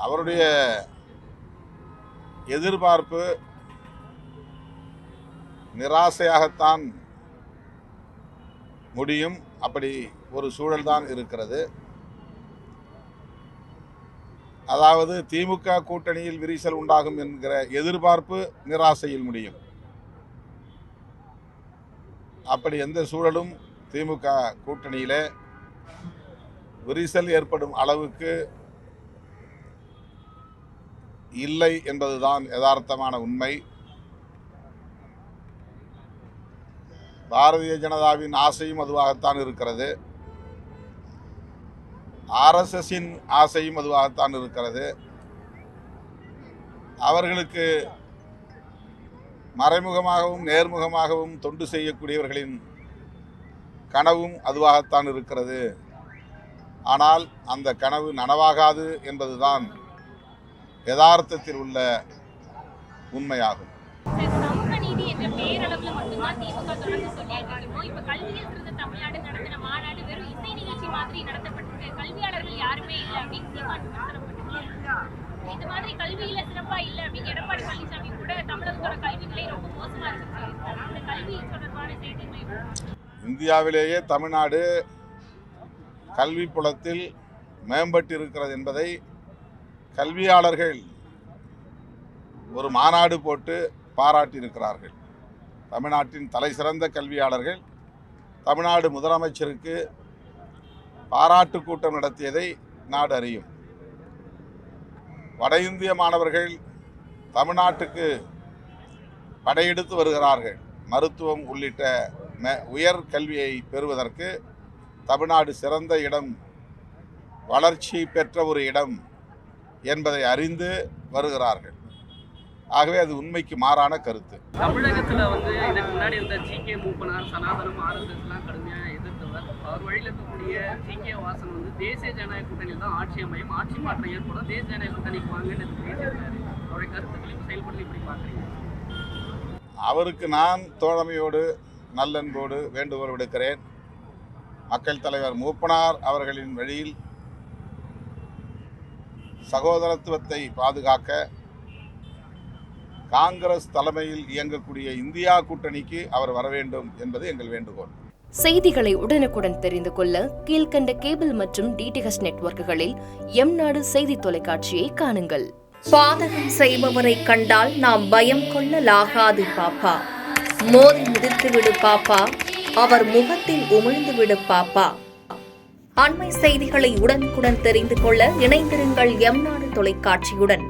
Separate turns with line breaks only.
அவருடைய எதிர்பார்ப்பு நிராசையாகத்தான் முடியும். அப்படி ஒரு சூழல்தான் இருக்கிறது. அதாவது திமுக கூட்டணியில் விரிசல் உண்டாகும் என்கிற எதிர்பார்ப்பு நிராசையில் முடியும். அப்படி எந்த சூழலும் திமுக கூட்டணியிலே விரிசல் ஏற்படும் அளவுக்கு இல்லை என்பதுதான் யதார்த்தமான உண்மை. பாரதிய ஜனதாவின் ஆசையும் அதுவாகத்தான் இருக்கிறது. RSSின் ஆசையும் அதுவாகத்தான் இருக்கிறது. அவர்களுக்கு மறைமுகமாகவும் நேர்முகமாகவும் தொண்டு செய்யக்கூடியவர்களின் கனவும் அதுவாகத்தான் இருக்கிறது. ஆனால் அந்த கனவு நனவாகாது என்பதுதான் யதார்த்தத்தில் உள்ள உண்மையாகும்.
சமூக நீதி என்ற பேரளவில் மட்டும்தான் திமுக தொடர்ந்து சொல்லிட்டு இருக்கோம். இப்ப கல்வியில் சிறந்த தமிழ்நாடு நடத்தின மாநாடு வெறும் இசை நிகழ்ச்சி மாதிரி நடத்தப்பட்டிருக்கு. கல்வியாளர்கள் யாருமே இல்லை அப்படின்னு சீமான் விமர்சனப்பட்டிருக்காங்க. இந்த மாதிரி கல்வியில சிறப்பா இல்லை அப்படின்னு எடப்பாடி பழனிசாமி கூட தமிழகத்தோட கல்வி நிலை ரொம்ப மோசமா இருக்கு. இந்த கல்வி தொடர்பான செய்திகளை
இந்தியாவிலேயே தமிழ்நாடு கல்வி புலத்தில் மேம்பட்டு இருக்கிறது என்பதை கல்வியாளர்கள் ஒரு மாநாடு போட்டு பாராட்டியிருக்கிறார்கள். தமிழ்நாட்டின் தலை சிறந்த கல்வியாளர்கள் தமிழ்நாடு முதலமைச்சருக்கு பாராட்டு கூட்டம் நடத்தியதை நாடு அறியும். வட இந்திய மாணவர்கள் தமிழ்நாட்டுக்கு படையெடுத்து வருகிறார்கள். மருத்துவம் உள்ளிட்ட உயர் கல்வியை பெறுவதற்கு தமிழ்நாடு சிறந்த இடம், வளர்ச்சி பெற்ற ஒரு இடம் என்பதை அறிந்து வருகிறார்கள். ஆகவே அது உண்மைக்கு மாறான கருத்து.
தமிழகத்தில் இதற்கு முன்னாடி இருந்த ஜி.கே. மூப்பனார், சனாதனம், RSSலாம் கடுமையாக எதிர்த்தவர். அவர் வழியில் இருக்கக்கூடிய ஜி.கே. வாசன் தேசிய ஜனநாயக கூட்டணியில் தான் ஆட்சி அமையும், ஆட்சி மாற்றம் ஏற்படும், தேசிய ஜனநாயக கூட்டணிக்கு வாங்கன்னு பேசியிருக்காரு. அவருடைய கருத்துக்களையும் செயல்படுத்தி இப்படி பார்க்குறீங்க?
அவருக்கு நான் தோழமையோடு நல்லன்போடு வேண்டுகோள் விடுக்கிறேன். மக்கள் தலைவர் மூப்பனார் அவர்களின் வழியில் சகோதரத்துவத்தை பாதுகாக்க காங்கிரஸ் தலைமையில் இயங்கக்கூடிய இந்தியா கூட்டணிக்கு அவர் வர வேண்டும் என்பது எங்கள் வேண்டுகோள்.
செய்திகளை உடனுக்குடன் தெரிந்து கொள்ள கீழ்கண்ட கேபிள் மற்றும் DTH நெட்வொர்க்குகளில் எம்நாடு செய்தி தொலைக்காட்சியை காணுங்கள்.
பாதகம் செய்பவரை கண்டால் நாம் பயம் கொள்ளலாகாது பாப்பா. மோதி மிதித்து விடு பாப்பா, அவர் முகத்தில் உமிழ்ந்து விடு பாப்பா. அண்மை செய்திகளை உடனுக்குடன் தெரிந்து கொள்ள இணைந்திருங்கள் எம்நாடு தொலைக்காட்சியுடன்.